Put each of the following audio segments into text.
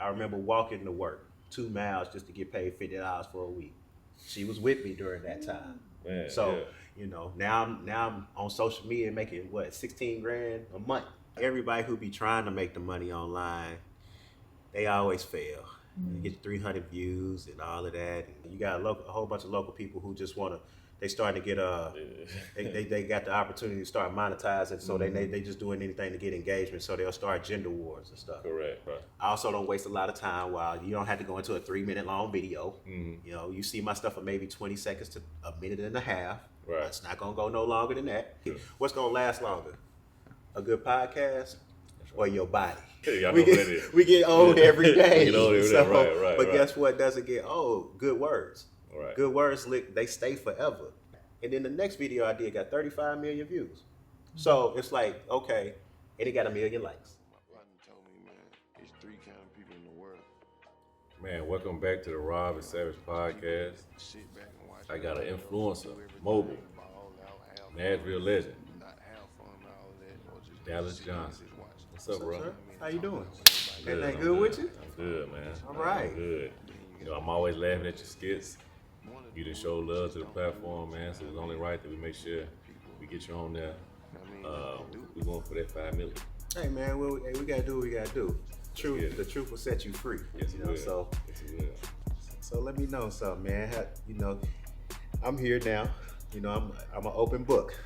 I remember walking to work 2 miles just to get paid $50 for a week. She was with me during that time. Man, So, you know, now I'm on social media making what, 16 grand a month. Everybody who be trying to make the money online, they always fail. You get 300 views and all of that. And you got a whole bunch of local people who just want to, they starting to get they got the opportunity to start monetizing, so they just doing anything to get engagement, so they'll start gender wars and stuff. Correct. Right. I also don't waste a lot of time. While you don't have to go into a 3-minute long video. You know, you see my stuff for maybe 20 seconds to a minute and a half. Right. It's not gonna go no longer than that. What's gonna last longer? A good podcast or your body? We get old every day. Get old every day. Right. But guess what doesn't get old? Good words. Right. Good words, they stay forever. And then the next video I did got 35 million views. So it's like, okay, and it got 1 million likes. My partner told me, man, there's 3 kind of people in the world. Man, welcome back to the Rob and Savage podcast. Sit back and watch. I got an influencer, mobile, Nashville legend, Dallas Johnson. What's up, bro? Sir? How you doing? Good, Everything I'm good with you? I'm good, man. All right. I'm good. You know, I'm always laughing at your skits. You done show love to the platform, man, so it's only right that we make sure we get you on there. We're going for that 5 million. Hey man, we gotta do what we gotta do. The truth will set you free. Yes, you know, so yes, it will. So let me know something, man. You know, I'm here now. You know, I'm an open book.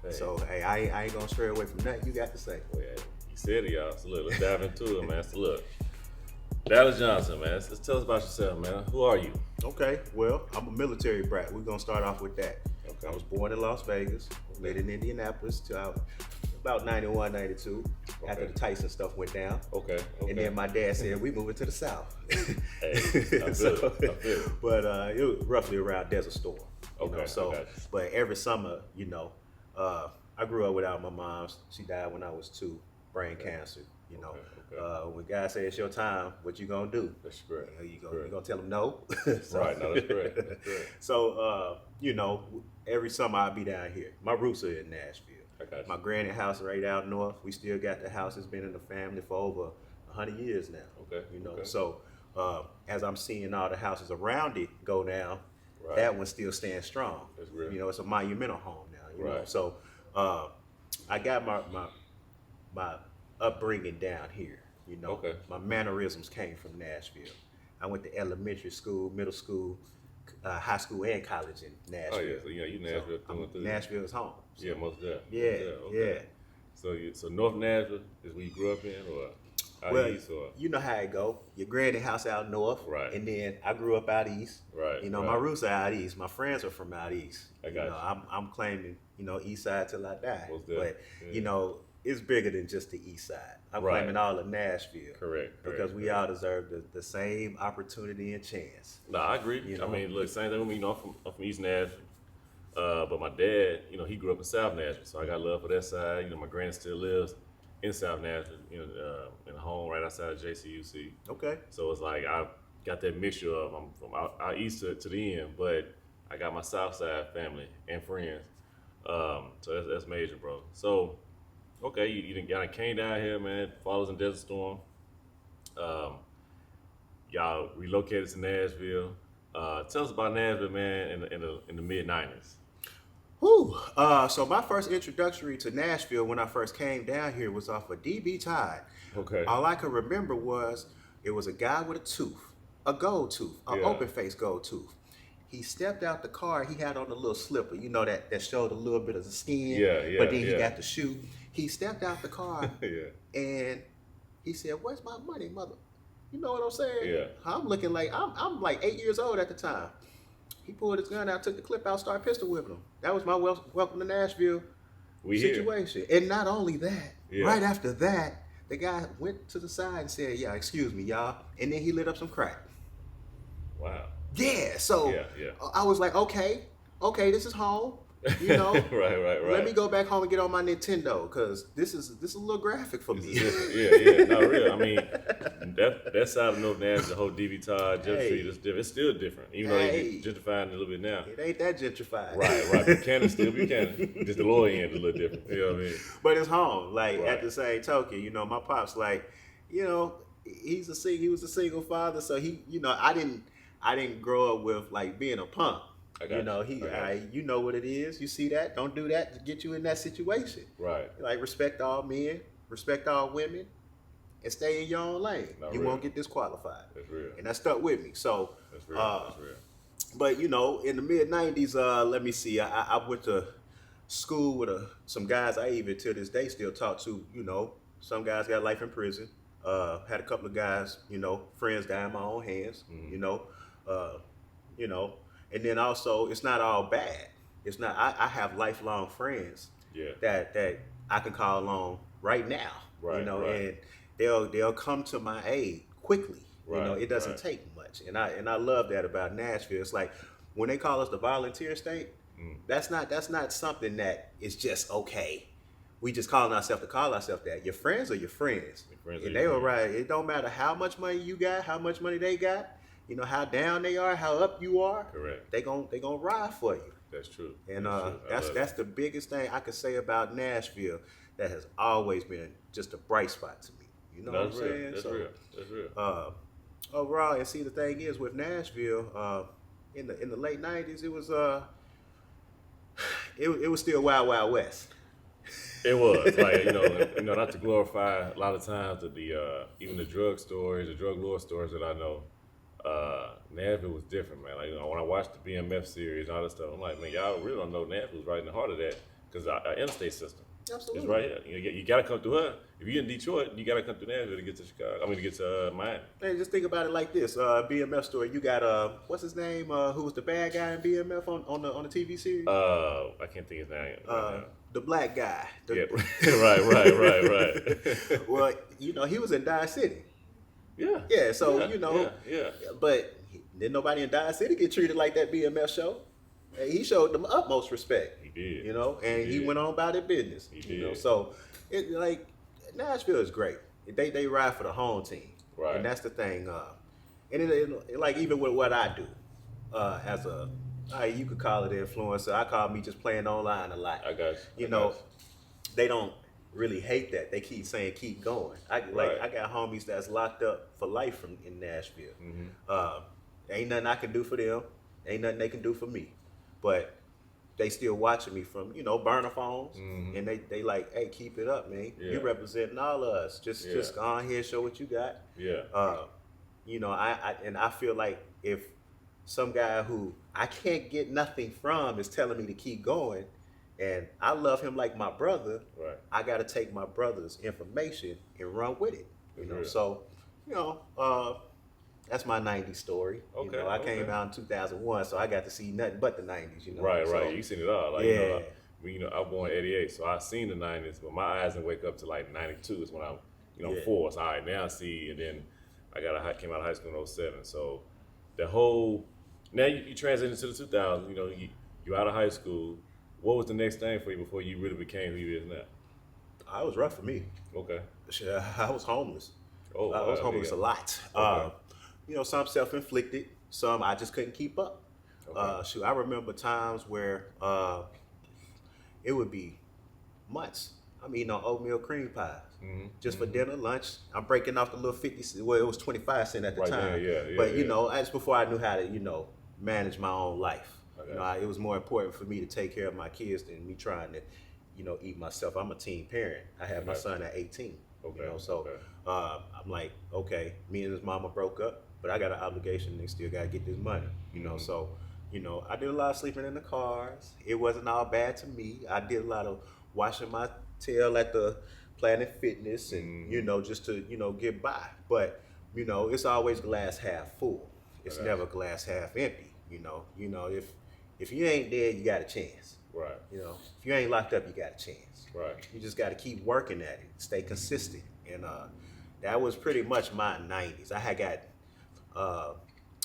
Hey. So hey, I ain't gonna stray away from nothing you got to say. Well, yeah, you said it, y'all. So look, let's dive into it, man. So look, Dallas Johnson, man. Let's tell us about yourself, man. Who are you? Okay, well, I'm a military brat. We're gonna start off with that. Okay. I was born in Las Vegas, lived in Indianapolis till about 91, 92, after the Tyson stuff went down. Okay. And then my dad said, we moving to the South. Hey, I feel it. But it was roughly around Desert Storm. You know? Okay, So, I got you. but every summer, you know, I grew up without my mom. She died when I was 2, brain cancer. You know, Okay. when God says it's your time, what you gonna do? That's correct. You gonna tell him no? Right, no, that's correct. That's correct. So, you know, every summer I'll be down here. My roots are in Nashville. I got you. My granny house right out north. We still got the house. It's been in the family for over 100 years now. Okay. You know, Okay. so as I'm seeing all the houses around it go down, Right. that one still stands strong. That's real. You know, it's a monumental home now. You know, Right. so I got my upbringing down here. You know, Okay. my mannerisms came from Nashville. I went to elementary school, middle school, high school, and college in Nashville. Oh, yeah. So, you Nashville through and through. Nashville is home. So, Yeah, most definitely. Yeah, Most definitely. Okay. yeah. So North Nashville is where you grew up in, or out Well, east, or you know how it go. Your granny house out north, Right. And then I grew up out east. right? You know, right. my roots are out east. My friends are from out east. I got you. Know, I'm claiming, you know, east side till I die. Most But definitely, yeah. you know, it's bigger than just the east side. I'm Right. claiming all of Nashville. Correct. Because we all deserve the same opportunity and chance. No, I agree. You know? I mean, look, same thing with me. You know, I'm from East Nashville, but my dad, you know, he grew up in South Nashville, so I got love for that side. You know, my granny still lives in South Nashville, you know, in a home right outside of JCUC. Okay. So it's like I got that mixture of I'm from out east to the end, but I got my South Side family and friends. So that's major, bro. So okay, you done came down here, man. Follows in Desert Storm. Y'all relocated to Nashville. Tell us about Nashville, man, in the mid '90s. Whew. So my first introductory to Nashville when I first came down here was off of DB Tide. Okay. All I could remember was it was a guy with a tooth, a gold tooth, an Yeah. open face gold tooth. He stepped out the car. He had on a little slipper, you know, that showed a little bit of the skin. Yeah, But then he yeah. got the shoe. He stepped out the car Yeah. and he said, "Where's my money, mother?" You know what I'm saying? Yeah. I'm looking like I'm like 8 years old at the time. He pulled his gun out, took the clip out, started pistol whipping him. That was my welcome to Nashville We here. situation. And not only that, Yeah. right after that, the guy went to the side and said, "Yeah, excuse me, y'all," and then he lit up some crack. Wow. Yeah, so Yeah, yeah. I was like, okay, this is home. You know, right. let me go back home and get on my Nintendo because this is a little graphic for This me. is different. Yeah, no, real. I mean, that side of North Nashville, the whole DB Todd, Jump Hey. Street, is different. It's still different, even though Hey. they're gentrifying it a little bit now. It ain't that gentrified. Right. Buchanan still Buchanan. Just the lower end is a little different. You know what I mean? But it's home. Like Right. at the same token, you know, my pops like, you know, he was a single father, so he, I didn't grow up with like being a punk. I got You know what it is. You see that? Don't do that to get you in that situation. Right. Like respect all men, respect all women, and stay in your own lane. Not you real. won't get disqualified. That's real. And that stuck with me. So That's real. That's real. but in the mid '90s, let me see. I went to school with some guys I even to this day still talk to. Some guys got life in prison. Had a couple of guys, friends die in my own hands. And then also it's not all bad. It's not. I have lifelong friends. Yeah. That I can call on right now. Right. And they'll come to my aid quickly. Right. It doesn't take much, and I love that about Nashville. It's like when they call us the volunteer state, that's not something that is just okay. We just calling ourselves to call ourselves that. Your friends are your friends. And they were right. It don't matter how much money you got, how much money they got. How down they are, how up you are. Correct. They gonna ride for you. That's true. And that's that's the biggest thing I could say about Nashville. That has always been just a bright spot to me. You know what I'm saying? That's real. That's real. Overall, and see, the thing is with Nashville, in the late '90s, it was it was still Wild Wild West. It was like not to glorify a lot of times the even the drug stories, the drug lord stories that I know. Nashville was different, man. Like when I watched the BMF series and all that stuff, I'm like, man, y'all really don't know Nashville's right in the heart of that because our interstate system. Absolutely. It's right here. You got to come through her. If you're in Detroit, you got to come through Nashville to get to Chicago. To get to Miami. Man, just think about it like this. BMF story. You got what's his name? Who was the bad guy in BMF on the TV series? I can't think his name. The black guy. Yeah. Right. Well, he was in Dye City. Yeah. Yeah. So Yeah. But didn't nobody in Dye City get treated like that BMF show? He showed them utmost respect. He did. And he went on about their business. He did. So it like Nashville is great. They ride for the home team. Right. And that's the thing. And it like even with what I do, as you could call it influencer. I call me just playing online a lot. I got you. They don't really hate that. They keep saying keep going. I got homies that's locked up for life in Nashville. Mm-hmm. Ain't nothing I can do for them. Ain't nothing they can do for me. But they still watching me from, burner phones. Mm-hmm. And they like, hey, keep it up, man. Yeah. You representing all of us. Just go on here, show what you got. Yeah. I feel like if some guy who I can't get nothing from is telling me to keep going, and I love him like my brother, Right. I got to take my brother's information and run with it. Real. So, that's my '90s story. Okay, I came out in 2001, so I got to see nothing but the '90s. Right. So, You seen it all. Like, yeah. I was born in '88, so I seen the '90s, but my eyes didn't wake up to like '92 is when I'm, Yeah. 4. So all right, now I see, and then I came out of high school in '07. So the whole now you transition to the 2000s. You out of high school. What was the next thing for you before you really became who you is now? I was rough for me. Okay. Shit, I was homeless. Oh, I was homeless a lot. Okay. Some self-inflicted, some I just couldn't keep up. Okay. I remember times where it would be months. I'm eating on oatmeal cream pies just for dinner, lunch. I'm breaking off the little 50. Well, it was 25 cents at the Right time. there, yeah, But that's before I knew how to manage my own life. Okay. It was more important for me to take care of my kids than me trying to eat myself. I'm a teen parent. I have my son at 18. Okay. So I'm like, okay, me and his mama broke up, but I got an obligation. They still got to get this money. So I did a lot of sleeping in the cars. It wasn't all bad to me. I did a lot of washing my tail at the Planet Fitness and just to get by. But it's always glass half full. It's Okay. never glass half empty. If you ain't dead, you got a chance. Right. If you ain't locked up, you got a chance. Right. You just got to keep working at it, stay consistent, and that was pretty much my '90s. I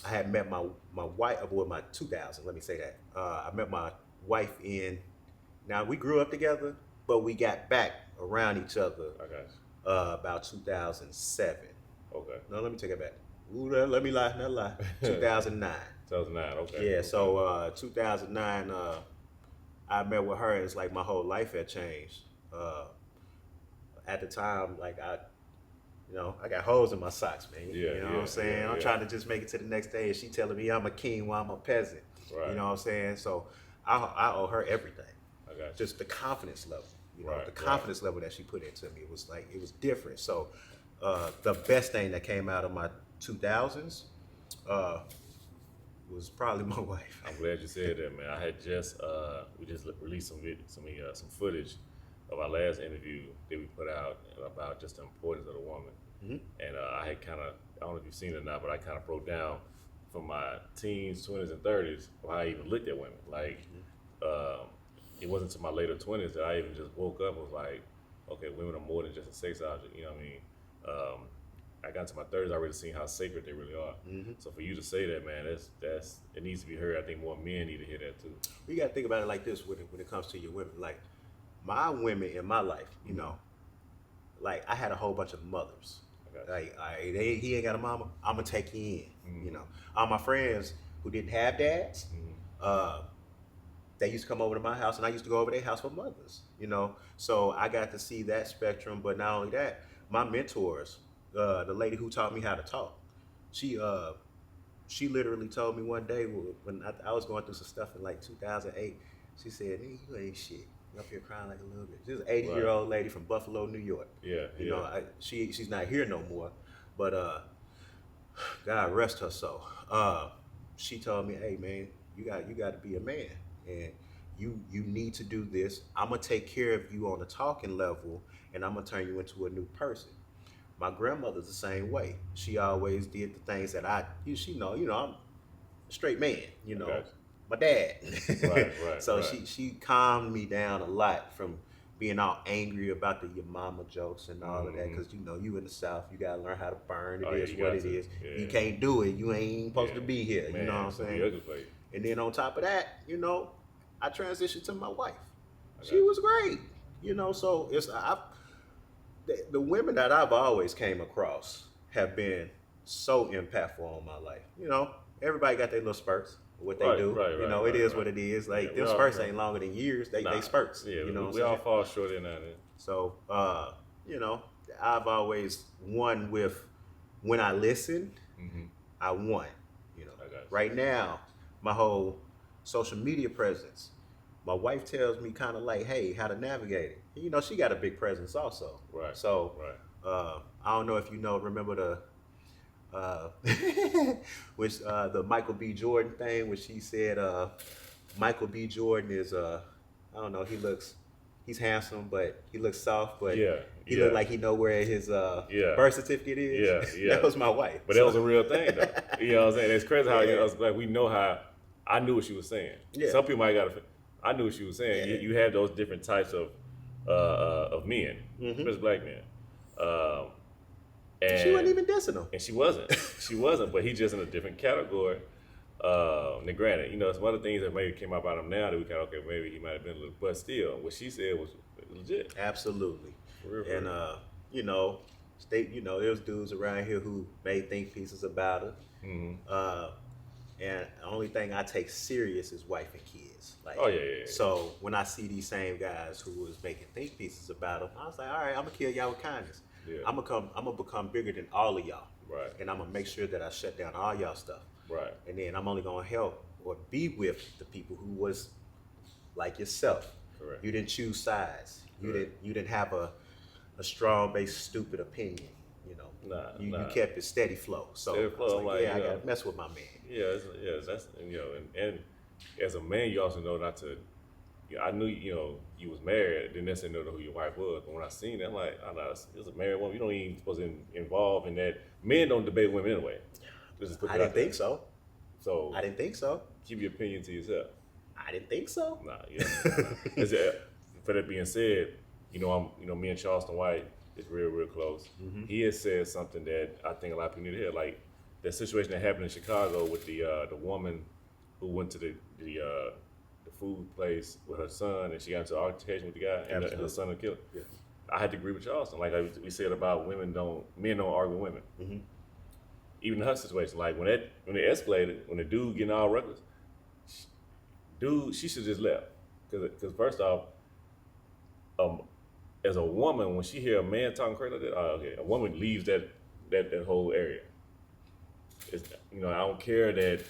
had met my wife, my 2000. Let me say that. I met my wife in. Now we grew up together, but we got back around each other I got you. about 2007. Okay. No, let me take it back. Ooh, let me lie, not lie. 2009. 2009. Okay. Yeah, so 2009, I met with her, and it's like my whole life had changed. At the time, like You know, I got holes in my socks, man. Yeah, you know what I'm saying? yeah, I'm yeah. trying to just make it to the next day, and she telling me I'm a king while I'm a peasant. Right. You know what I'm saying? So I owe her everything. I got you. Just the confidence level. You know, Right, the confidence level that she put into me was like, it was different. So the best thing that came out of my 2000s was probably my wife. I'm glad you said that, man. I had just we just released some footage of our last interview that we put out about just the importance of the woman. And I had kind of, I don't know if you've seen it or not, but I kind of broke down from my teens, 20s, and 30s how I even looked at women. Like, it wasn't until my later 20s that I even just woke up and was like, okay, women are more than just a sex object. You know what I mean? I got into my 30s, I already seen how sacred they really are. So for you to say that, man, that's it needs to be heard. I think more men need to hear that too. You got to think about it like this when it comes to your women. Like, my women in my life, you know, like I had a whole bunch of mothers. Like, he ain't got a mama, I'm gonna take you in. You know, all my friends who didn't have dads, they used to come over to my house, and I used to go over their house for mothers. You know, so I got to see that spectrum. But not only that, my mentors, the lady who taught me how to talk, she literally told me one day when I was going through some stuff in like 2008. She said, "Nigga, you ain't shit. You up here crying like a little bit." She was an 80-year-old lady from Buffalo, New York. You know, she's not here no more, but God rest her soul. She told me, "Hey man, you got to be a man, and you need to do this. I'm gonna take care of you on a talking level, and I'm gonna turn you into a new person." My grandmother's the same way. She always did the things that she know, I'm a straight man, you know, my dad. Right. So she calmed me down a lot from being all angry about your mama jokes and all of that, because you know, you in the South, you gotta learn how to burn. It is what it is. You can't do it. You ain't supposed to be here. Man, you know what I'm saying? And then on top of that, you know, I transitioned to my wife. She was great. You know, so the women that I've always came across have been so impactful on my life. You know, everybody got their little spurts. What they do, you know, it is what it is. Like, them spurts ain't longer than years. They spurts. Yeah, you know, we all fall short in that. So, you know, I've always won with when I listen. I won. You know, right now, my whole social media presence, my wife tells me kind of like, hey, how to navigate it. You know, she got a big presence also. Right. So, I don't know if you remember the which the Michael B. Jordan thing, which she said Michael B. Jordan is I don't know, he's handsome, but he looks soft, but he look like he know where his birth certificate is. That was my wife. But that was a real thing though. You know what I'm saying? It's crazy how like we know how I knew what she was saying. Some people might I knew what she was saying. You have those different types of men, especially black men. And she wasn't even dissing him. And she wasn't, but he's just in a different category. Now granted, you know, it's one of the things that maybe came up out of him now that we kind of, okay, maybe he might have been a little, but still, what she said was legit. Absolutely. Real. And, you know, there's dudes around here who made think pieces about her. And the only thing I take serious is wife and kids. Like, so when I see these same guys who was making think pieces about them, I was like, all right, I'm gonna kill y'all with kindness. I'm gonna become bigger than all of y'all. And I'm gonna make sure that I shut down all y'all stuff. And then I'm only gonna help or be with the people who was like yourself. You didn't choose sides. You didn't have a strong based stupid opinion. You know, you kept it steady flow. So I was like, I gotta mess with my man. That's, you know, and as a man, you also know not to. You know, I knew, you know, you was married, didn't necessarily know who your wife was. But when I seen that, I'm like, I know it's a married woman. You don't even supposed to involve in that. Men don't debate women anyway. I didn't think so. So I didn't think so. Keep your opinion to yourself. I didn't think so. For that being said, you know, me and Charleston White is real close. He has said something that I think a lot of people need to hear. Like that situation that happened in Chicago with the woman who went to the food place with her son, and she got into an altercation with the guy, and her son was killed. I had to agree with Charleston. Like we said about men don't argue with women. Even in her situation, like when it escalated, when the dude getting all reckless, she should just left. Because first off, as a woman, when she hear a man talking crazy like that, okay, a woman leaves that whole area. It's, I don't care that,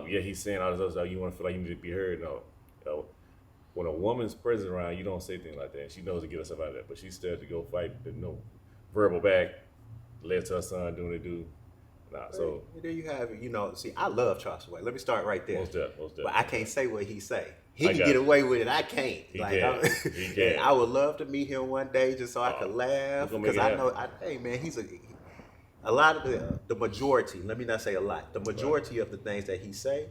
he's saying all this other stuff. You want to feel like you need to be heard. No, when a woman's present around, you don't say things like that. And she knows to get herself out of that, but she's scared to go fight. Verbal back, let her son do what they do. Nah, so there you have it. See, I love Charles White. Let me start right there. Most definitely. But I can't say what he say. He can get away with it. I can't. He can. I would love to meet him one day just so I could laugh, because I know. Hey man, he's a lot of the majority. Let me not say a lot. The majority of the things that he say,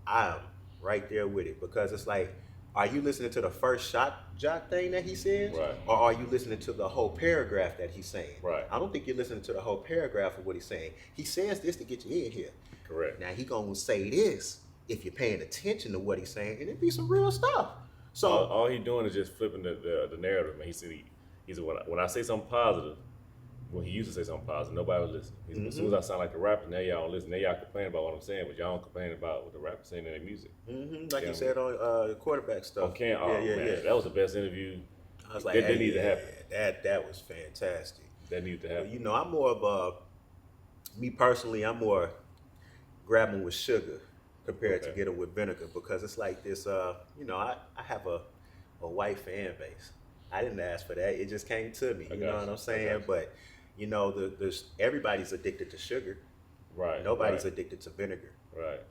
I'm right there with it, because it's like, are you listening to the first jot thing that he says, right, or are you listening to the whole paragraph that he's saying? Right. I don't think you're listening to the whole paragraph of what he's saying. He says this to get you in here. Correct. Now he gonna say this if you're paying attention to what he's saying, and it be some real stuff. So all he's doing is just flipping the narrative. Man, he said when I say something positive, when he used to say something positive, nobody would listen. As soon as I sound like a rapper, now y'all don't listen. Now y'all complain about what I'm saying, but y'all don't complain about what the rapper's saying in their music. Like you said on quarterback stuff. Okay, man, that was the best interview. I was like, that needed to happen. That was fantastic. That needed to happen. I'm more of me personally, I'm more grabbing with sugar compared to getting with vinegar, because it's like this. I have a white fan base. I didn't ask for that. It just came to me. You know what I'm saying? But there's everybody's addicted to sugar. Right. Nobody's addicted to vinegar.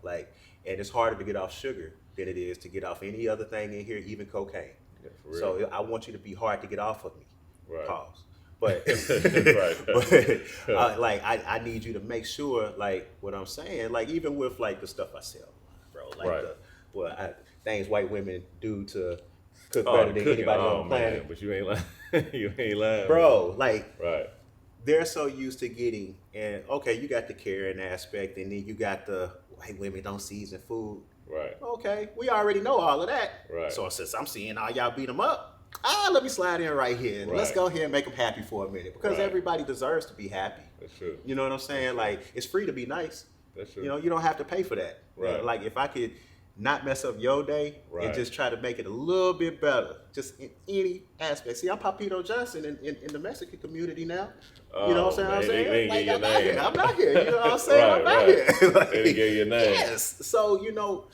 Right. And it's harder to get off sugar than it is to get off any other thing in here, even cocaine. Yeah, for real. So I want you to be hard to get off of me. Right. Pause. But, I need you to make sure, like, what I'm saying, like, even with like the stuff I sell, bro, like things white women do to cook better than anybody on the planet. Man, but you ain't lying. You ain't lying, bro. Like, right. They're so used to getting, and okay, you got the caring aspect, and then you got the white women don't season food. Right. Okay, we already know all of that. Right. So since I'm seeing all y'all beat them up, let me slide in right here. And let's go ahead and make them happy for a minute, because everybody deserves to be happy. That's true. You know what I'm saying? Like, it's free to be nice. That's true. You don't have to pay for that. Right. Like, if I could not mess up your day and just try to make it a little bit better, just in any aspect. See, I'm Papito Johnson in the Mexican community now. You know what I'm saying? They didn't get your name. I'm not here. You know what I'm saying? I'm not here. Like, they didn't get your name. Yes. So,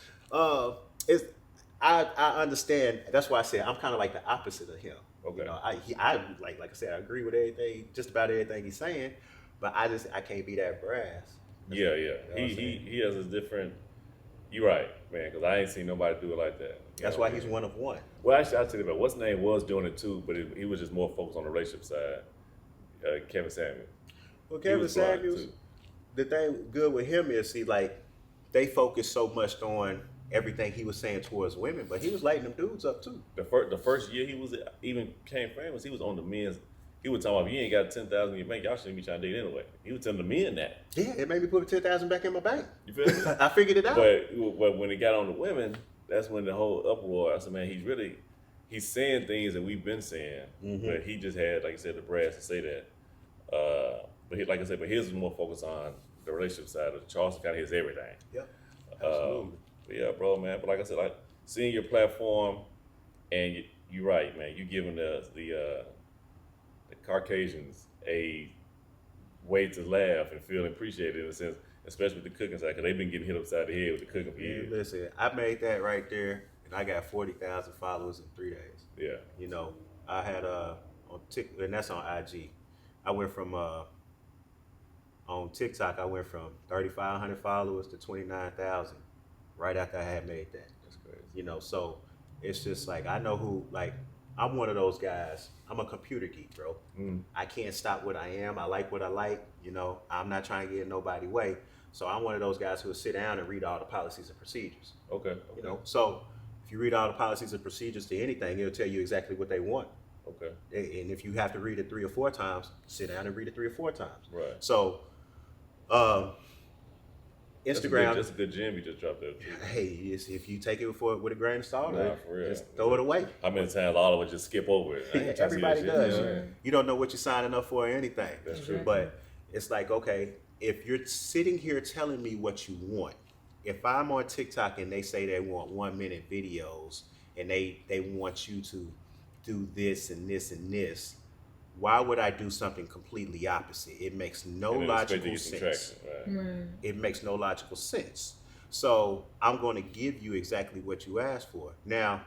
I understand. That's why I said I'm kind of like the opposite of him. Okay. I like I said, I agree with everything, just about everything he's saying, but I can't be that brass. Yeah. He has a different. You're right, man, because I ain't seen nobody do it like that. That's why he's one of one. Well, actually, I'll tell you about what's his name was doing it too, but he was just more focused on the relationship side. Kevin Samuels. Well, Kevin Samuels, the thing good with him is, they focus so much on everything he was saying towards women, but he was lighting them dudes up too. The first year he was even came famous, he was on the men's. He was talking about, if you ain't got 10,000 in your bank, y'all shouldn't be trying to date anyway. He was telling the men that. Yeah, it made me put 10,000 back in my bank. You feel me? I figured it out. But when it got on the women, that's when the whole uproar. I said, man, he's saying things that we've been saying, but he just had, like I said, the brass to say that. But his was more focused on the relationship side. Charleston kind of his everything. Yep. Absolutely. Yeah, bro, man. But like I said, like seeing your platform, and you're right, man. You giving the Caucasians a way to laugh and feel appreciated in a sense, especially with the cooking side, because they've been getting hit upside the head with the cooking for years. Listen, I made that right there, and I got 40,000 followers in 3 days. Yeah. I had on TikTok, and that's on IG. I went from on TikTok, I went from 3,500 followers to 29,000 right after I had made that. That's crazy. So it's just like, I know who, like, I'm one of those guys. I'm a computer geek, bro. I can't stop what I am. I like what I like. I'm not trying to get in nobody's way. So I'm one of those guys who will sit down and read all the policies and procedures. Okay. So if you read all the policies and procedures to anything, it'll tell you exactly what they want. Okay. And if you have to read it 3 or 4 times, sit down and read it 3 or 4 times. Right. So, Instagram. That's a good gem you just dropped there. Hey, if you take it with a grain of salt, for real. just throw it away. How many times all of us just skip over it? Everybody does. Yeah. You don't know what you're signing up for or anything. That's true. But it's like, okay, if you're sitting here telling me what you want, if I'm on TikTok and they say they want 1-minute videos and they want you to do this and this and this, why would I do something completely opposite? It makes no And then expect to logical get some sense. traction, right? It makes no logical sense. So I'm going to give you exactly what you asked for. Now,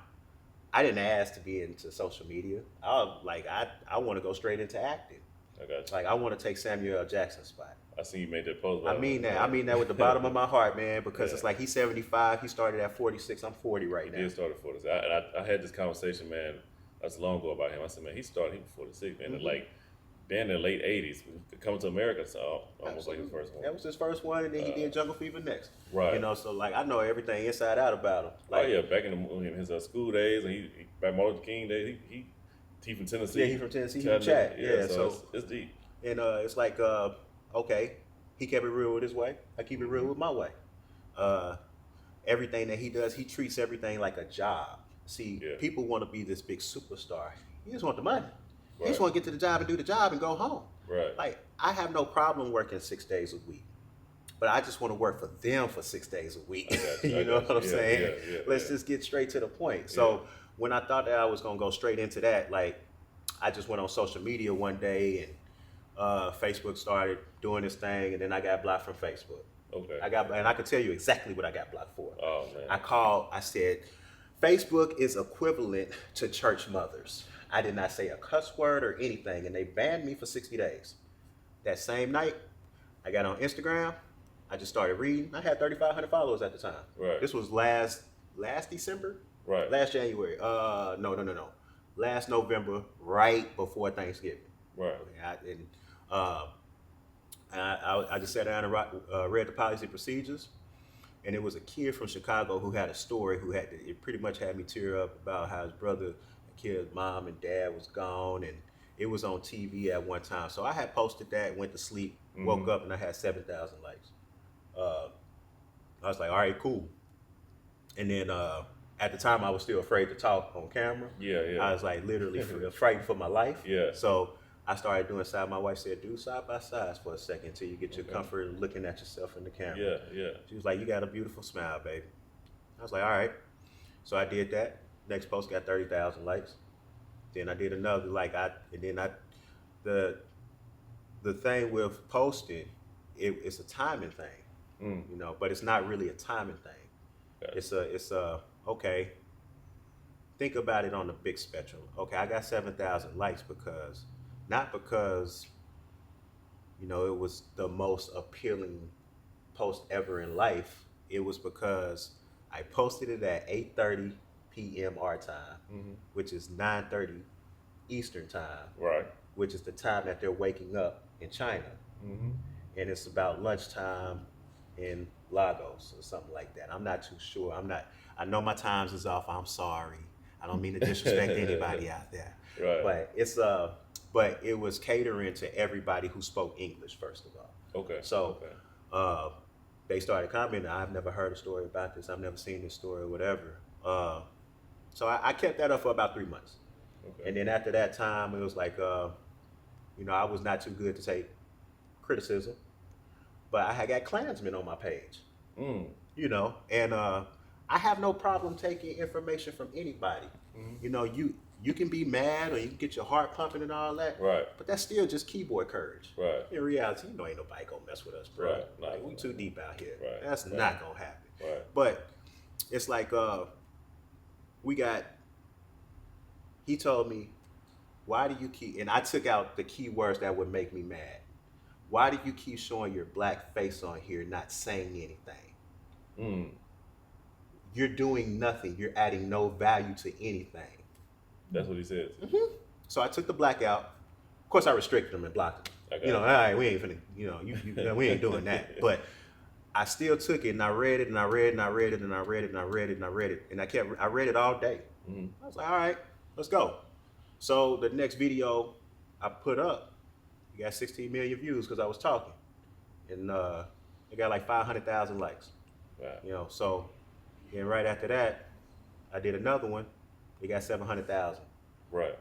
I didn't ask to be into social media. I want to go straight into acting. I got you. Like I want to take Samuel L. Jackson's spot. I see you made that post. I mean that. I mean that with the bottom of my heart, man. Because Yeah. it's like he's 75. He started at 46. I'm 40 right He now. did start at 46. I had this conversation, man, that's long ago about him. I said, man, he was 46, man. And like, then in the late 80s, coming to America, so almost like his first one. That was his first one, and then he did Jungle Fever next. Right. You know, so like I know everything inside out about him. Like, Oh yeah, back in his school days, and he back Martin Luther King days, he from Tennessee. Yeah, he from Tennessee. He from Chat. Yeah, so it's deep. and it's like okay, he kept it real with his way. I keep it real with my way. Everything that he does, he treats everything like a job. See, Yeah. people want to be this big superstar. He just want the money. He Right. just want to get to the job and do the job and go home. Right. Like I have no problem working 6 days a week, but I just want to work for them for 6 days a week. I got you, You know what I'm Yeah, saying? yeah, Let's yeah. just get straight to the point. So when I thought that I was gonna go straight into that, like I just went on social media one day and Facebook started doing this thing, and then I got blocked from Facebook. Okay. And I can tell you exactly what I got blocked for. Oh man. I said, Facebook is equivalent to church mothers. I did not say a cuss word or anything, and they banned me for 60 days. That same night, I got on Instagram. I just started reading. I had 3,500 followers at the time. Right. This was last December? Right. Last January. No. Last November, right before Thanksgiving. Right. I just sat down and read the policy procedures, and it was a kid from Chicago who had a story it pretty much had me tear up about how his brother, kid's mom and dad was gone, and it was on TV at one time. So I had posted that, went to sleep, woke up, and I had 7,000 likes. I was like, all right, cool. And then at the time, I was still afraid to talk on camera. Yeah. I was like literally frightened for my life. Yeah. So I started doing side. My wife said, do side by sides for a second until you get your comfort in looking at yourself in the camera. Yeah. She was like, you got a beautiful smile, baby. I was like, all right. So I did that. Next post got 30,000 likes. Then I did another, the thing with posting, it's a timing thing, you know, but it's not really a timing thing. Okay. It's a, okay, think about it on the big spectrum. Okay, I got 7,000 likes not because, you know, it was the most appealing post ever in life. It was because I posted it at 8:30 p.m. our time, which is 9:30 Eastern time, Right. which is the time that they're waking up in China. And it's about lunchtime in Lagos or something like that. I'm not too sure. I know my times is off. I'm sorry. I don't mean to disrespect anybody out there. Right. But it was catering to everybody who spoke English, first of all. Okay. So they started commenting, I've never heard a story about this. I've never seen this story or whatever. So I kept that up for about 3 months. Okay. And then after that time, it was like, you know, I was not too good to take criticism, but I had got Klansmen on my page, you know, and I have no problem taking information from anybody. You know, you can be mad or you can get your heart pumping and all that, Right. but that's still just keyboard courage. Right. In reality, you know, ain't nobody gonna mess with us, bro. Right. Like, we too deep out here. Right. That's Right. not gonna happen. Right. But it's like he told me, why do you keep, and I took out the keywords that would make me mad. Why do you keep showing your black face on here, not saying anything? You're doing nothing. You're adding no value to anything. That's what he says. So I took the black out. Of course, I restricted them and blocked them. Okay. You know, all right, we ain't finna, you know, we ain't doing that. But I still took it and I read it and I read it and I read it and I read it and I read it and I read it. And I read it all day. I was like, all right, let's go. So the next video I put up, it got 16 million views because I was talking. And it got like 500,000 likes. Wow. You know, so and right after that, I did another one. It got 700,000 Right.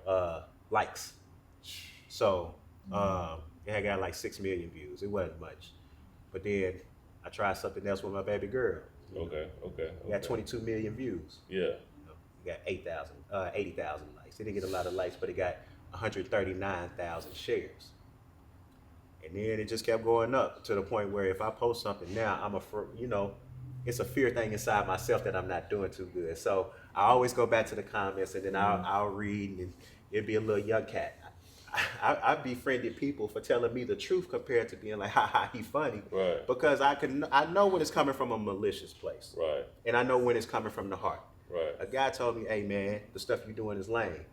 likes. So it had got like 6 million views. It wasn't much. But then I tried something else with my baby girl. Okay. It got 22 million views. Yeah. It got 80,000 likes. It didn't get a lot of likes, but it got 139,000 shares. And then it just kept going up to the point where if I post something now, it's a fear thing inside myself that I'm not doing too good. So I always go back to the comments, and then I'll read, and it'd be a little young cat. I befriended people for telling me the truth compared to being like, ha ha, he funny. Right. Because I know when it's coming from a malicious place. Right. And I know when it's coming from the heart. Right. A guy told me, hey man, the stuff you're doing is lame.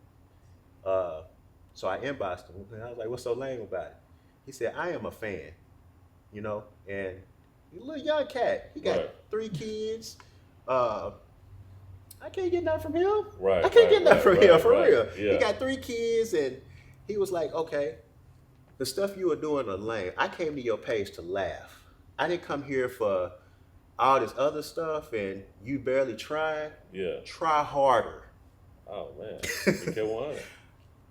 So I inboxed him, and I was like, what's so lame about it? He said, I am a fan, and he's a little young cat. He got 3 kids. I can't get nothing from him. Right. I can't get nothing from him, for real. Yeah. He got 3 kids, and he was like, okay, the stuff you were doing are lame. I came to your page to laugh. I didn't come here for all this other stuff, and you barely trying. Yeah. Try harder. Oh man, he kept 100.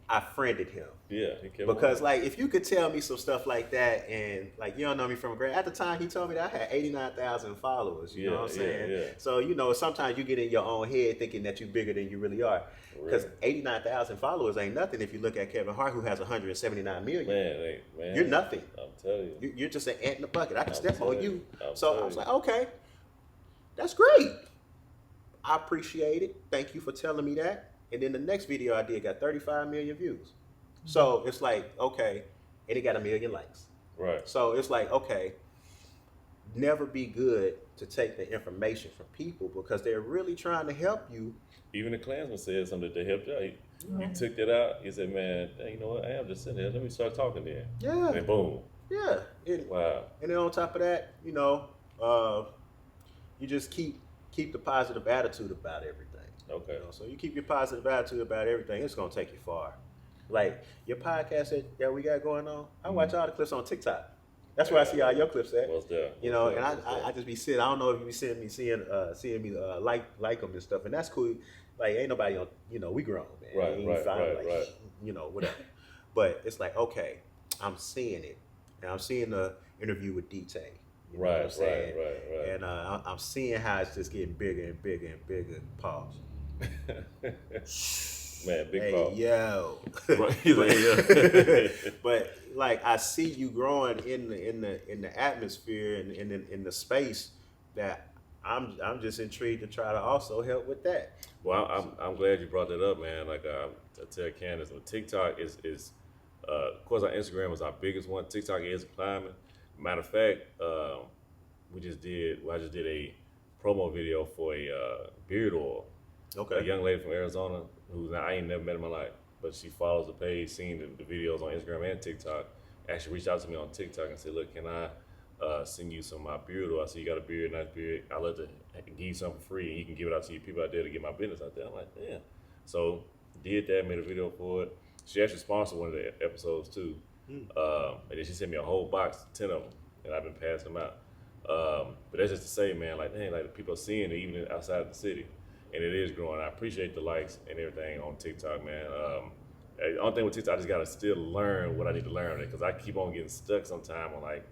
I friended him. Yeah, he kept Because 100. like if you could tell me some stuff like that, and like you don't know me from a grade, at the time he told me that I had 89,000 followers. You know what I'm saying? Yeah. So sometimes you get in your own head thinking that you're bigger than you really are. Because 89,000 followers ain't nothing if you look at Kevin Hart, who has 179 million. Man, You're nothing. I'm telling you. You're just an ant in the bucket. I can step on you. I'm So I telling was you. like, okay, that's great. I appreciate it. Thank you for telling me that. And then the next video I did got 35 million views. So it's like, okay, and it got 1 million likes. Right. So it's like, okay, never be good to take the information from people because they're really trying to help you. Even the Klansman said something that they helped out. He took that out. He said, man, hey, you know what? I am just sitting there. Let me start talking there. Yeah. And boom. Yeah. Wow. And then on top of that, you just keep the positive attitude about everything. Okay. So you keep your positive attitude about everything, it's gonna take you far. Like your podcast that we got going on, I watch all the clips on TikTok. That's where I see all your clips at. What's that? And I just be sitting. I don't know if you be seeing me like them and stuff, and that's cool. Like ain't nobody on. We grown, man. Right, Ain't right, fine, right, like, right. Whatever. But it's like okay, I'm seeing it, and I'm seeing the interview with DT. You know what I'm saying? Right. And I'm seeing how it's just getting bigger and bigger and bigger. Pause. Man, big Hey, ball. yo. But like I see you growing in the atmosphere and in the space that I'm just intrigued to try to also help with that. Well, I'm glad you brought that up, man. Like I tell Candace, TikTok is of course our Instagram is our biggest one. TikTok is climbing. Matter of fact, I just did a promo video for a beard oil. Okay. A young lady from Arizona I ain't never met in my life, but she follows the page, seen the videos on Instagram and TikTok. Actually reached out to me on TikTok and said, look, can I send you some of my beard oil? I said, you got a beard, nice beard. I'd love to give you something for free, and you can give it out to your people out there to get my business out there. I'm like, damn. So did that, made a video for it. She actually sponsored one of the episodes too. And then she sent me a whole box, 10 of them, and I've been passing them out. But that's just to say, man, like, dang, like the people are seeing it even outside of the city. And it is growing. I appreciate the likes and everything on TikTok, man. The only thing with TikTok, I just gotta still learn what I need to learn because I keep on getting stuck sometime on like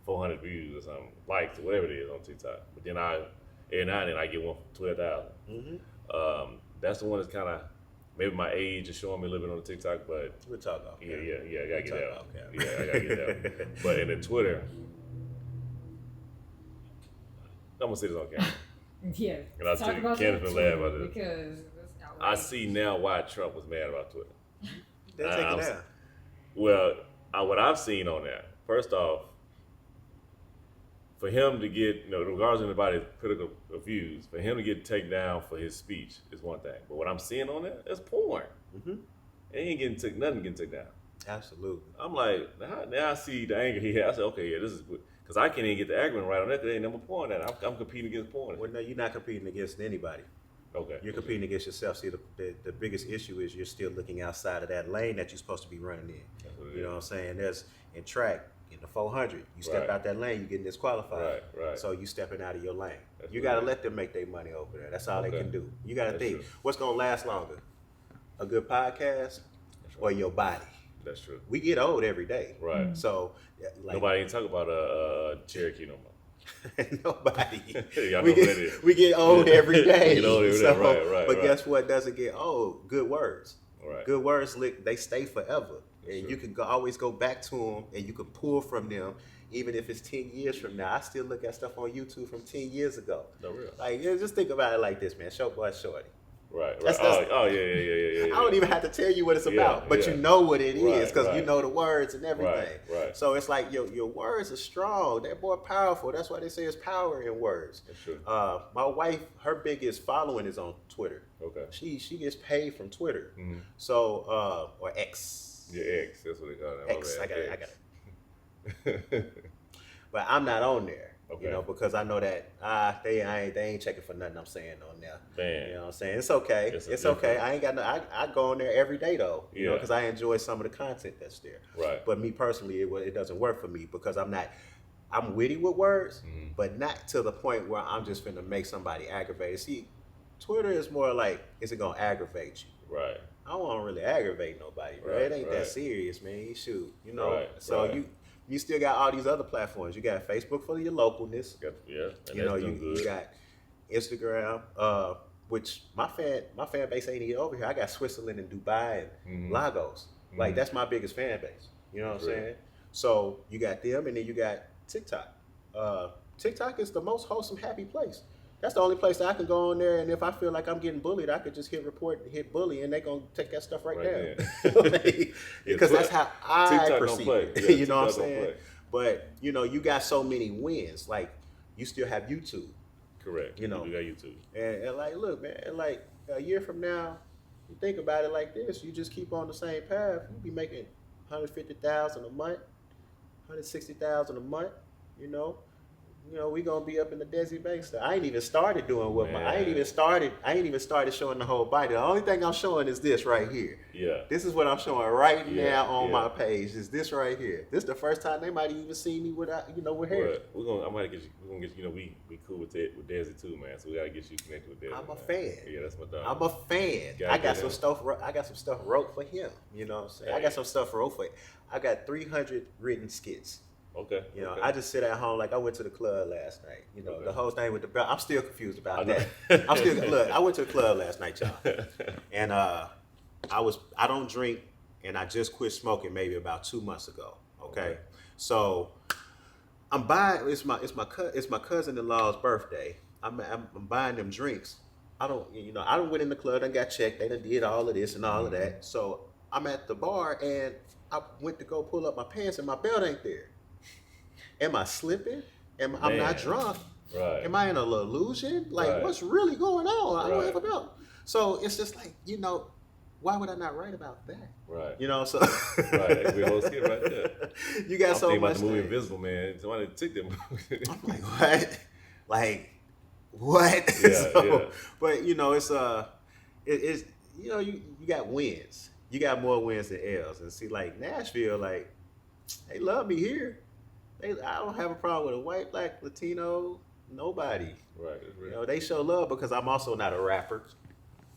400 views or something, likes or whatever it is on TikTok. But then every now and then I get one for 12,000. That's the one that's kind of maybe my age is showing me a little bit on the TikTok, but We'll talk off. yeah, I gotta get that. Okay. Yeah, I gotta get that. But in the Twitter, I'm gonna say this on camera. Yeah. And I'll tell you, Candace will laugh about this. Because I see now why Trump was mad about Twitter. They'll take it down. Well, what I've seen on that, first off, for him to get, regardless of anybody's critical views, for him to get taken down for his speech is one thing. But what I'm seeing on that, it's porn. It ain't nothing getting taken down. Absolutely. I'm like, now I see the anger he had. I said, okay, yeah, this is good. Because I can't even get the argument right on that because they ain't never porn that. I'm competing against porn. Well, no, you're not competing against anybody. Okay. You're competing against yourself. See, the biggest issue is you're still looking outside of that lane that you're supposed to be running in. You know what I'm saying? There's in track, in the 400, you step out that lane, you're getting disqualified. Right. So you stepping out of your lane. That's You got to let them make their money over there. That's all they can do. You got to That's think, true. what's going to last longer? A good podcast or your body? That's true. We get old every day. Right. So, like, Nobody ain't talking about Cherokee no more. Nobody. Y'all know what that is. We get old every day. We get old every day. Right. But guess what doesn't get old? Good words. Right. Good words, they stay forever. That's and true. you can always go back to them, and you can pull from them, even if it's 10 years from now. I still look at stuff on YouTube from 10 years ago. No real. Like, just think about it like this, man. Short boy, shorty. Right. That's- Yeah. I don't even have to tell you what it's about, Yeah, but yeah. you know what it is because Right. you know the words and everything. Right. So it's like your words are strong. They're more powerful. That's why they say it's power in words. That's true. My wife, her biggest following is on Twitter. Okay. She gets paid from Twitter. Mm-hmm. So or X. Yeah, X. That's what they call it. X. I got it. But I'm not on there. Okay. You know, because I know that they ain't checking for nothing I'm saying on there. Man. You know what I'm saying? It's okay. It's okay. I ain't got no. I go on there every day though. You know, because I enjoy some of the content that's there. Right. But me personally, it doesn't work for me because I'm witty with words, but not to the point where I'm just finna make somebody aggravated. See, Twitter is more like, is it gonna aggravate you? Right. I don't want to really aggravate nobody, bro. Right, It ain't right. that serious, man. Shoot, you know. Right, So right. you still got all these other platforms. You got Facebook for your localness. Yeah. And You know, that's doing you good. got Instagram, which my fan base ain't even over here. I got Switzerland and Dubai and Lagos. Like that's my biggest fan base. You know what I'm saying? So you got them, and then you got TikTok. TikTok is the most wholesome, happy place. That's the only place that I can go on there, and if I feel like I'm getting bullied, I could just hit report and hit bully, and they gonna take that stuff right down. Because that's how I TikTok don't perceive play. it. Yeah, You know what I'm TikTok don't saying? play. But you know, you got so many wins. Like you still have YouTube, Correct. You know. You got YouTube. and like, look, man, like a year from now, you think about it like this: you just keep on the same path, you be making $150,000 a month, $160,000 a month. You know, we gonna be up in the Desi Bank stuff. I ain't even started doing what I ain't even started showing the whole body. The only thing I'm showing is this right here. Yeah. This is what I'm showing right Yeah, now on yeah. my page. Is this right here? This is the first time they might even see me without, with hair. But I might get you. We're gonna get you. We cool with Desi too, man. So we gotta get you connected with Desi. I'm a man. fan. Yeah, that's my dog. I'm a fan. Gotta I got get some him. stuff. I got some stuff wrote for him. You know what I'm saying? I got some stuff wrote for him. I got 300 written skits. Okay. You know, okay. I just sit at home like I went to the club last night. You know, Okay. the whole thing with the belt. I'm still confused about I know. that. I'm still look. I went to the club last night, y'all, and I don't drink, and I just quit smoking maybe about 2 months ago. Okay, so I'm buying. It's my cousin-in-law's birthday. I'm buying them drinks. I don't went in the club and got checked. They done did all of this and all of that. So I'm at the bar and I went to go pull up my pants and my belt ain't there. Am I slipping? I'm not drunk. Right. Am I in an illusion? Like, Right. what's really going on? I don't Right. have a belt. So it's just like, why would I not write about that? Right. So Right. That could be a whole skit right there. You got I'm so thinking much about the movie things. Invisible Man. Somebody took them. I'm like, what? Like, what? Yeah, yeah. But it's you got wins. You got more wins than L's. And see, like Nashville, like they love me here. I don't have a problem with a white, black, Latino, nobody. Right. That's real. They show love because I'm also not a rapper.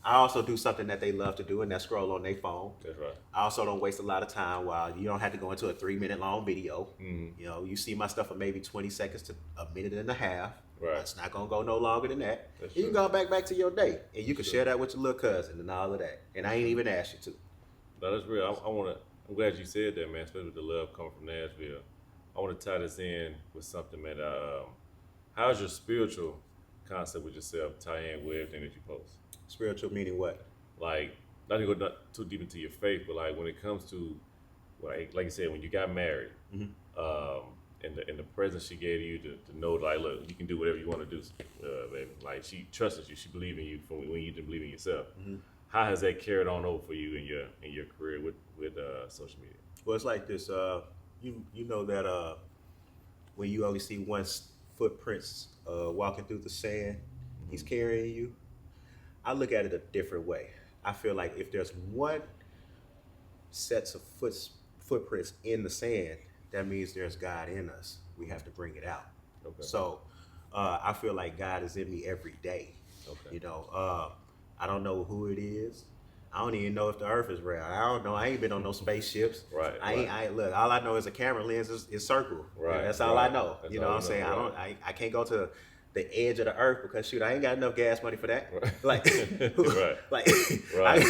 I also do something that they love to do, and that's scroll on their phone. That's right. I also don't waste a lot of time while you don't have to go into a 3-minute long video. Mm-hmm. You see my stuff for maybe 20 seconds to a minute and a half. Right. It's not gonna go no longer than that. That's You can true. go back to your day, and you can share that with your little cousin and all of that. And I ain't even asked you to. No, that's real. I'm glad you said that, man. Especially with the love coming from Nashville. I want to tie this in with something, man. How's your spiritual concept with yourself tie in with everything that you post? Spiritual meaning what? Like, not to go not too deep into your faith, but like when it comes to, like you said, when you got married, and the presence she gave you to know, like, look, you can do whatever you want to do, baby. Like, she trusted you, she believed in you from when you didn't believe in yourself. How has that carried on over for you in your career with social media? Well, it's like this. You know that when you only see one footprints walking through the sand, he's carrying you. I look at it a different way. I feel like if there's one sets of footprints in the sand, that means there's God in us. We have to bring it out. Okay. So I feel like God is in me every day. Okay. I don't know who it is. I don't even know if the Earth is real. I don't know. I ain't been on no spaceships. Right, I ain't look. All I know is a camera lens is circle. Right, That's all I right. know. That's You know all what I'm you know, saying? right. I can't go to the edge of the Earth because shoot, I ain't got enough gas money for that. Right. Like, Right. like, Right.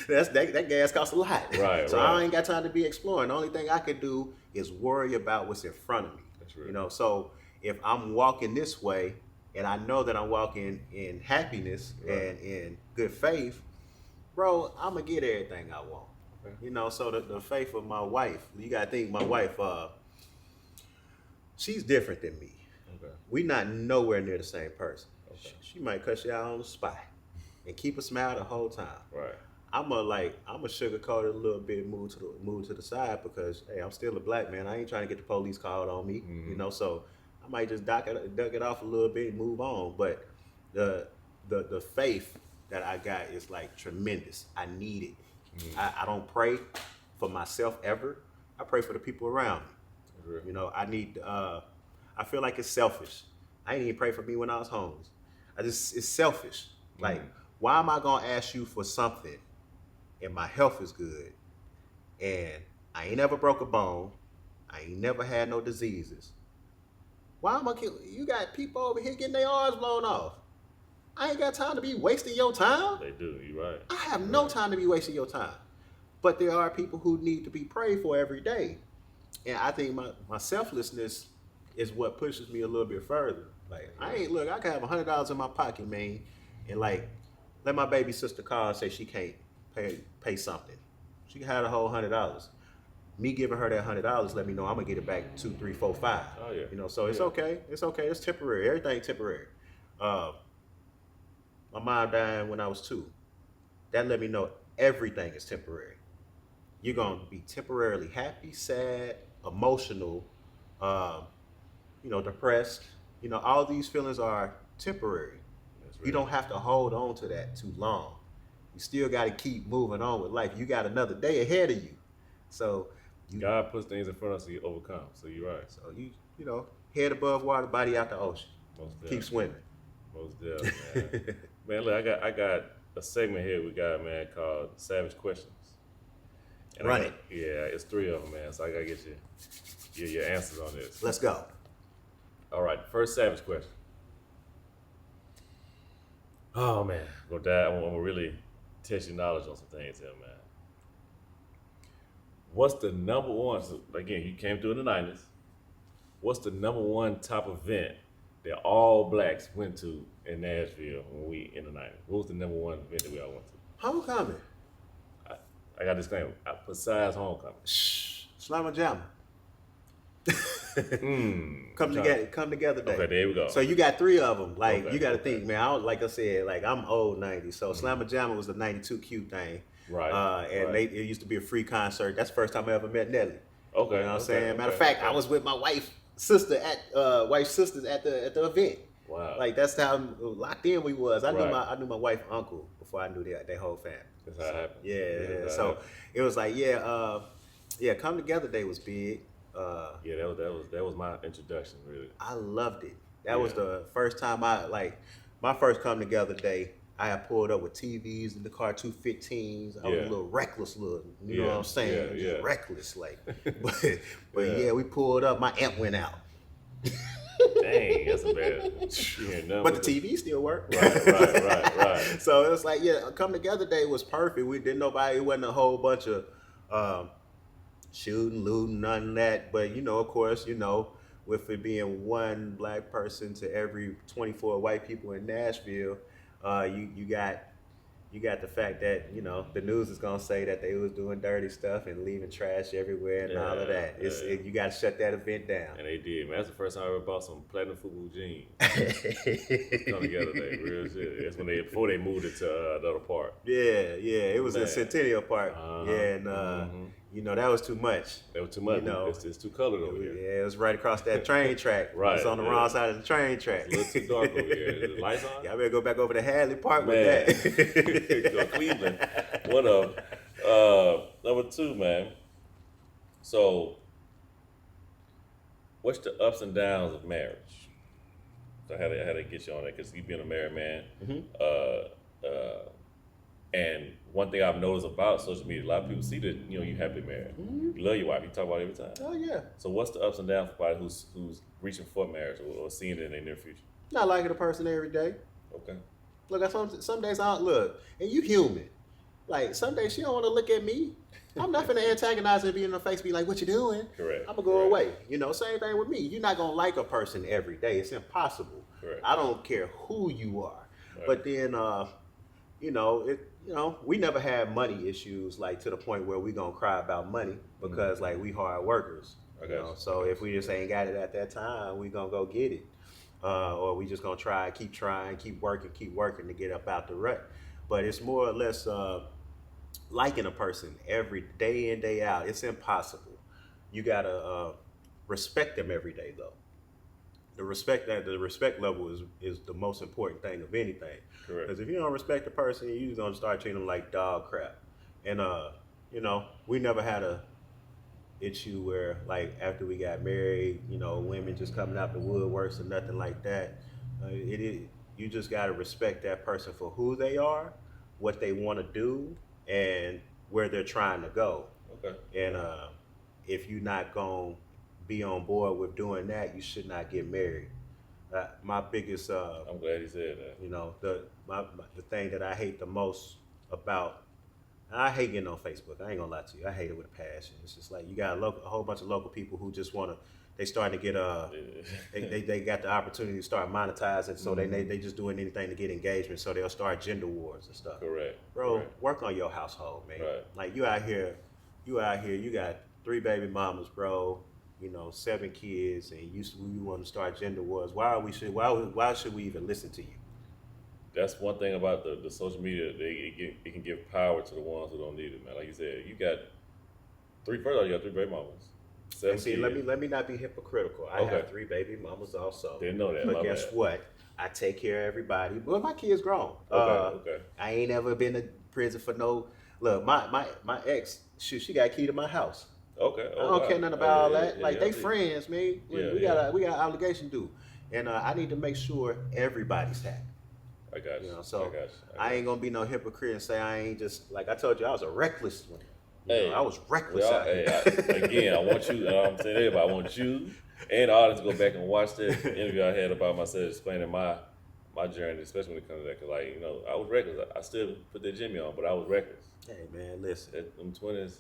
that gas costs a lot. Right, So right. I ain't got time to be exploring. The only thing I could do is worry about what's in front of me. That's real. You know, so if I'm walking this way and I know that I'm walking in happiness and in good faith, bro, I'm gonna get everything I want. Okay. You know, so the faith of my wife, you gotta think my wife, she's different than me. Okay. We not nowhere near the same person. Okay. She might cuss you out on the spot and keep a smile the whole time. Right. I'm a sugarcoat it a little bit, move to the side because hey, I'm still a black man. I ain't trying to get the police called on me. Mm-hmm. You know, so I might just duck it off a little bit and move on. But the faith that I got is like tremendous. I need it. I don't pray for myself ever. I pray for the people around me. You know, I need. I feel like it's selfish. I ain't even pray for me when I was homeless. It's selfish. Like, why am I gonna ask you for something, and my health is good, and I ain't never broke a bone, I ain't never had no diseases. Why am I? You got people over here getting their arms blown off. I ain't got time to be wasting your time. They do. You're right. I have no time to be wasting your time. But there are people who need to be prayed for every day. And I think my selflessness is what pushes me a little bit further. Like, I can have $100 in my pocket, man, and like, let my baby sister call and say she can't pay something. She can have the whole $100. Me giving her that $100, let me know I'm gonna get it back 2, 3, 4, 5. Oh yeah. You know, so it's okay. It's okay. It's temporary. Everything temporary. My mom died when I was 2. That let me know everything is temporary. You're gonna be temporarily happy, sad, emotional, depressed. You know, all these feelings are temporary. You don't have to hold on to that too long. You still got to keep moving on with life. You got another day ahead of you. So God puts things in front of us so you overcome. So you're right. So you know, head above water, body out the ocean. Most Keep swimming. Most definitely, man. Man, look, I got a segment here we got, man, called Savage Questions. And Run it. Yeah, it's 3 of them, man. So I gotta get your answers on this. Let's go. All right, first Savage question. Oh man, I'm gonna really test your knowledge on some things here, man. What's the number one? So again, you came through in the 90s. What's the number one top event that all blacks went to in Nashville when we in the 90s? What was the number one event that we all went to? Homecoming. I got this claim. Besides homecoming. Slamma Jamma. Come together day. Okay, there we go. So you got 3 of them. Like, Okay, you got to okay. think, man. Like I said, like, I'm old 90s. So Slamma Jamma was the 92 Q thing. Right. And right. it used to be a free concert. That's the first time I ever met Nelly. Okay. You know what I'm saying? Matter of okay, fact, I was with my wife's sisters at the event. Wow. Like, that's how locked in we was. I Right. knew my wife's uncle before I knew their whole family. That's how it happened. Yeah. That's how it So happened. it was like, Come Together Day was big. Yeah, that was my introduction, really. I loved it. That was Yeah. the first time my first Come Together Day. I had pulled up with TVs in the car, 215s. I was a little reckless, you know what I'm saying? Yeah. Just reckless, like. But yeah, we pulled up. My amp went out. Dang, that's a bad. But the TV still worked. Right. So it was like, Come Together Day was perfect. We didn't nobody. It wasn't a whole bunch of shooting, looting, none of that. But of course, with it being one black person to every 24 white people in Nashville, you got the fact that the news is gonna say that they was doing dirty stuff and leaving trash everywhere and all of that. You got to shut that event down. And they did, man. That's the first time I ever bought some platinum football jeans. Come Together Day, real shit. That's before they moved it to another part. Yeah. It was in Centennial Park. Uh-huh. Yeah, and that was too much. That was too much. It's too colored over here. Yeah, it was right across that train track. Right. It's on the wrong side of the train track. It's a little too dark over here. Is the lights on? Y'all better go back over to Hadley Park Man. with that. Go Cleveland. One of them. Number 2, man. So, what's the ups and downs of marriage? So I had to get you on that because you being a married man. And one thing I've noticed about social media, a lot of people see that you happily married, you love your wife, you talk about it every time. Oh yeah. So what's the ups and downs for somebody who's reaching for marriage or seeing it in their near future? Not liking a person every day. Okay. Look, some days I don't look, and you human. Like some days she don't want to look at me. I'm not finna antagonize her, be in her face, be like, "What you doing?" Correct. I'm gonna go away. Same thing with me. You're not gonna like a person every day. It's impossible. Correct. I don't care who you are. Right. But then, we never had money issues like to the point where we gonna cry about money because like we hard workers. So if we just ain't got it at that time, we gonna go get it, or we just gonna trying, keep working to get up out the rut. But it's more or less liking a person every day in, day out. It's impossible. You gotta respect them every day though. The respect level is the most important thing of anything. Correct. Because if you don't respect the person, you're just gonna start treating them like dog crap. And we never had a issue where like after we got married, women just coming out the woodworks or nothing like that. You just gotta respect that person for who they are, what they want to do, and where they're trying to go. Okay. And if you're not gonna be on board with doing that, you should not get married. My biggest, I'm glad he said that. the thing that I hate the most about, and I hate getting on Facebook. I ain't gonna lie to you. I hate it with a passion. It's just like you got a whole bunch of local people who just wanna. They starting to get they got the opportunity to start monetizing, so they just doing anything to get engagement. So they'll start gender wars and stuff. Correct. Bro, Correct. Work on your household, man. Right. Like you out here, you got 3 baby mamas, bro. 7 kids, and you want to start gender wars. Why should we even listen to you? That's one thing about the social media. It can give power to the ones who don't need it, man. Like you said, you got 3 baby mamas. 7 And see, kids. let me not be hypocritical. I have 3 baby mamas also. Didn't know that. But my guess bad. what? I take care of everybody. Well, my kids grown. Okay. I ain't ever been to prison for no. Look, my ex, she got a key to my house. Okay. I don't care nothing about all that. Like they see. friends, man. We got an obligation to do, and I need to make sure everybody's happy. I got you. So I got ain't gonna be no hypocrite and say I ain't just like I told you I was a reckless one. I was reckless Well, out here. again, I want you. I'm saying everybody, I want you and the audience to go back and watch that interview I had about myself, explaining my journey, especially when it comes to that. Cause I was reckless. I still put that Jimmy on, but I was reckless. Hey man, listen. Them 20s,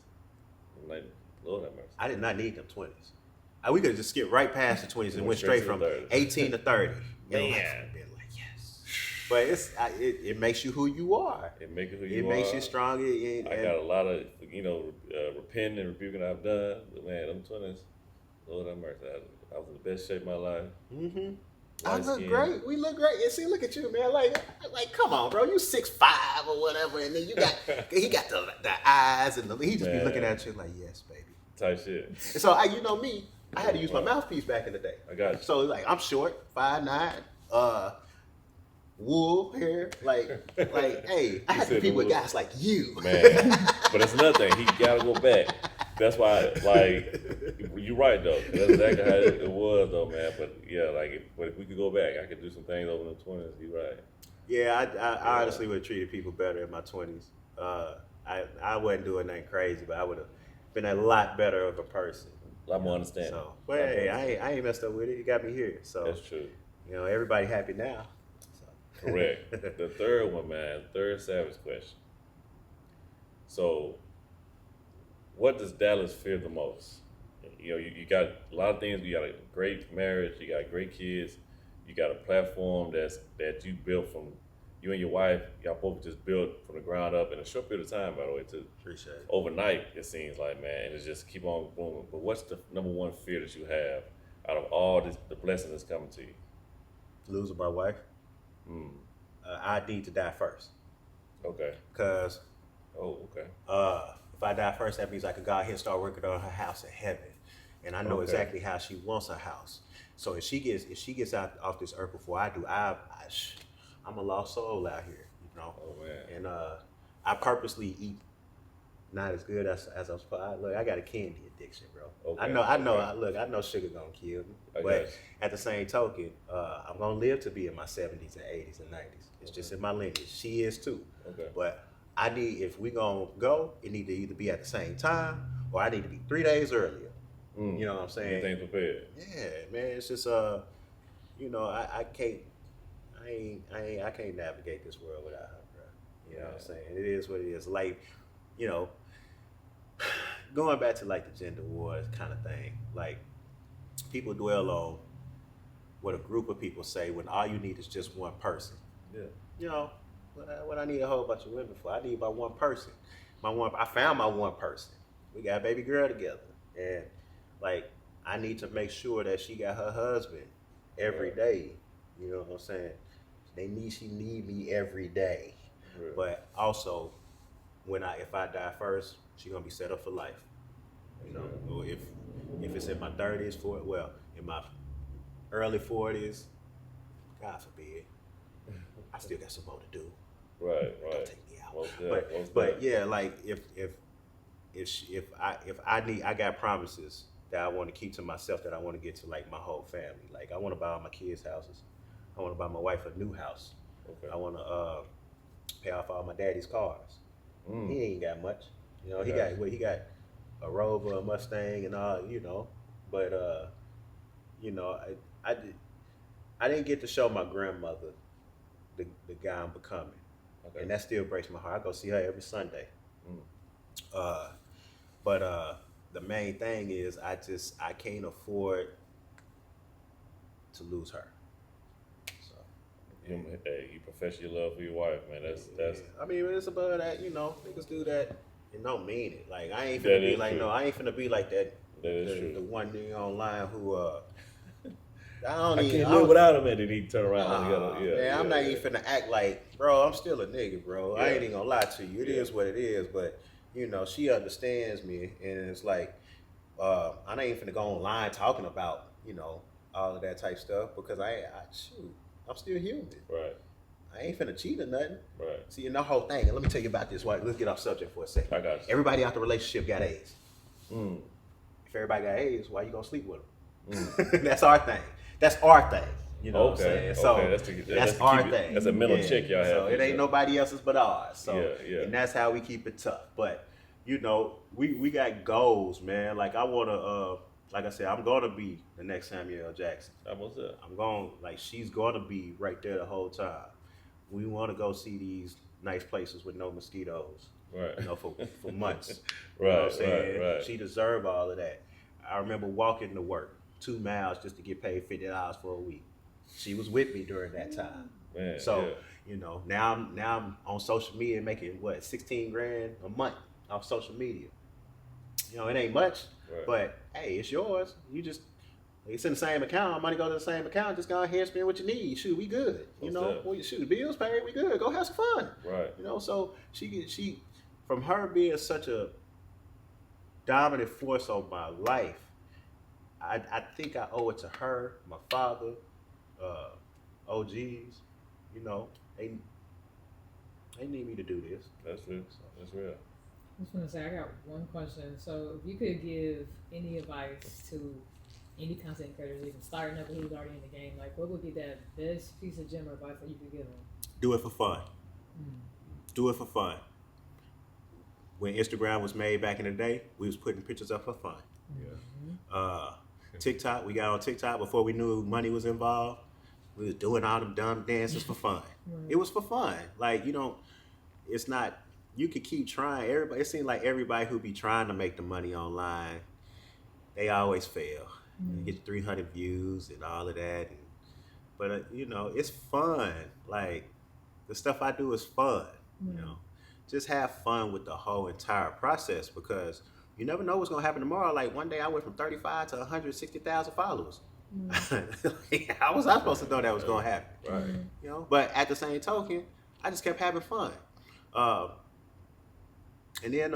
like Lord have mercy. I did not need them 20s. We could just skip right past the 20s and went straight from 18 to 30. Man. Been like, yes. But it makes you who you are. It makes you who you are. It makes you stronger. I got a lot of repenting and rebuking I've done, but man, them 20s, Lord have mercy. I was in the best shape of my life. Mm-hmm. I look great. We look great. And see, look at you, man. Like, come on, bro. You 6'5" or whatever, and then he got the eyes and he just be looking at you like, yes, baby. Type shit. And so me, I had to use my mouthpiece back in the day. I got you. So like, I'm short, 5'9", wool hair, like, hey, I had to compete with guys like you, man. But that's another thing. He gotta go back. That's why, you're right though. That's exactly how it was though, man. But yeah, but if we could go back, I could do some things over in the 20s. You're right. Yeah, I honestly would have treated people better in my 20s. I wasn't doing nothing crazy, but I would have been a lot better of a person. A lot more understanding. So, but hey, I ain't messed up with it. You got me here. So that's true. Everybody happy now. So. Correct. The third one, man. Third savage question. So, what does Dallas fear the most? You got a lot of things. You got a great marriage. You got great kids. You got a platform that you built from you and your wife. Y'all both just built from the ground up in a short period of time, by the way, too. Appreciate it. Overnight, it seems like, man, and it's just keep on booming. But what's the number one fear that you have out of all the blessings that's coming to you? Losing my wife. I need to die first. Okay. Because okay. If I die first, that means I could go ahead and start working on her house in heaven, and I know exactly how she wants her house. So if she gets out off this earth before I do, I'm a lost soul out here, Oh man. And I purposely eat not as good as I'm supposed to. Look, I got a candy addiction, bro. Okay. I know sugar gonna kill me, but at the same token, I'm gonna live to be in my 70s and 80s and 90s. It's just in my lineage. She is too. Okay. But if we gonna go, it need to either be at the same time or I need to be 3 days earlier. You know what I'm saying? Everything's prepared. Yeah, man. It's just I can't navigate this world without her, bro. You know what I'm saying? It is what it is. Like, going back to like the gender wars kind of thing. Like, people dwell on what a group of people say when all you need is just one person. Yeah. What I need a whole bunch of women for? I need about one person. I found my one person. We got a baby girl together, and like I need to make sure that she got her husband every day. You know what I'm saying? She need me every day. Right. But also, if I die first, she gonna be set up for life. Or if it's in my 30s, in my early 40s, God forbid, I still got some more to do. Right. Don't take me out. Most But yeah, like if I got promises that I want to keep to myself, that I want to get to like my whole family. Like I want to buy all my kids' houses. I want to buy my wife a new house. Okay. I want to pay off all my daddy's cars. He ain't got much. He got a Rover, a Mustang, and all. But I didn't get to show my grandmother the guy I'm becoming. Okay. And that still breaks my heart. I go see her every Sunday. But the main thing is I can't afford to lose her. So you profess your love for your wife, man. That's I mean, it's about that, niggas do that and don't mean it. Like I ain't finna be like true. I ain't finna be like that. That is true. The one nigga online who I can't live without him, and then he turn around. Man, I'm not even finna act like, bro, I'm still a nigga, bro. I ain't even gonna lie to you. It is what it is, but she understands me, and it's like, I ain't even finna go online talking about, all of that type stuff, because I'm still human. Right. I ain't finna cheat or nothing. Right. See, and the whole thing, and let me tell you about this. Let's get off subject for a second. I got you. Everybody out the relationship got AIDS. If everybody got AIDS, why you gonna sleep with them? That's our thing. That's our thing. You know what I'm saying? So that's our thing. That's a mental check y'all have. So it ain't nobody else's but ours. So and that's how we keep it tough. But we got goals, man. Like I wanna like I said, I'm gonna be the next Samuel L. Jackson. Almost there. I'm going she's gonna be right there the whole time. We wanna go see these nice places with no mosquitoes. Right. For months. Right. You know what I'm saying? Right. She deserved all of that. I remember walking to work 2 miles just to get paid $50 for a week. She was with me during that time. Man, so, now I'm on social media making 16 grand a month off social media. It ain't much, but hey, it's yours. It's in the same account. Money goes to the same account. Just go ahead and spend what you need. Shoot, we good. Bills paid, we good. Go have some fun. Right. So she from her being such a dominant force of my life, I think I owe it to her, my father, OGs. They need me to do this. That's real. That's real. I was going to say, I got one question. So if you could give any advice to any content creators, even starting up who's already in the game, like what would be that best piece of gem or advice that you could give them? Do it for fun. Do it for fun. When Instagram was made back in the day, we was putting pictures up for fun. Yeah. TikTok, we got on TikTok before we knew money was involved. We was doing all them dumb dances for fun. It was for fun. Like, it's not, you could keep trying. It seems like everybody who be trying to make the money online, they always fail. You get 300 views and all of that. But, it's fun. Like, the stuff I do is fun, Just have fun with the whole entire process, because you never know what's going to happen tomorrow. Like, one day I went from 35 to 160,000 followers. How was I supposed to know that was going to happen? Right. But at the same token, I just kept having fun. And then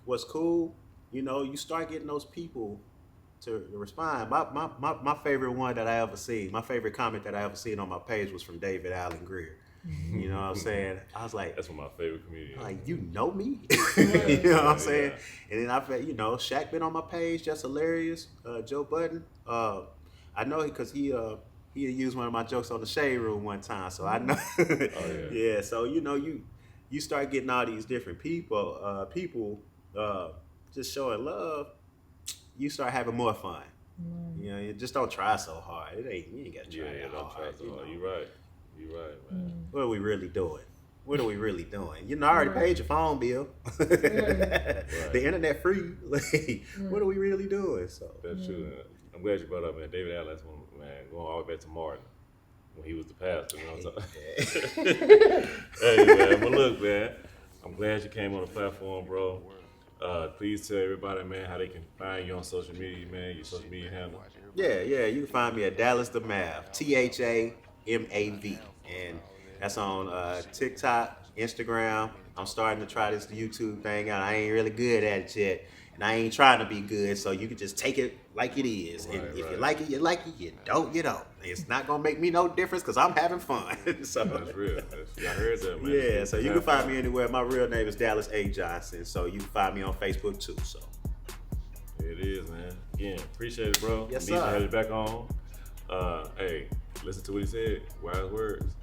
what's cool, you start getting those people to respond. My favorite one that I ever seen, my favorite comment that I ever seen on my page was from David Allen Greer. You know what I'm saying? I was like, that's one of my favorite comedians. Like, you know me? You know what I'm saying? And then I felt, Shaq been on my page, just hilarious. Joe Budden, I know because he used one of my jokes on the Shade Room one time, so I know. Oh, yeah. Yeah, so you start getting all these different people just showing love, you start having more fun. You know, you just don't try so hard. You ain't gotta try that don't hard. try so hard. You right, man. What are we really doing? What are we really doing? You know, I already paid your phone bill. The internet free. What are we really doing? So that's true. I'm glad you brought up, man. David Allen, man, going all the way back to Martin when he was the pastor. You know what I'm talking? Hey, man. But look, man, I'm glad you came on the platform, bro. Please tell everybody, man, how they can find you on social media, man. Your social media handle. Yeah. You can find me at dallasthamav, THAMAV, and that's on TikTok, Instagram. I'm starting to try this YouTube thing out. I ain't really good at it yet, and I ain't trying to be good. So you can just take it like it is, and if you like it, you like it. You don't, you don't. It's not gonna make me no difference because I'm having fun. So that's real. I heard that, man. Yeah, so you can find me anywhere. My real name is Dallas A. Johnson, so you can find me on Facebook too. So it is, man. Again, appreciate it, bro. Yes, Need to sir. have it back on. Hey, listen to what he said. Wise words.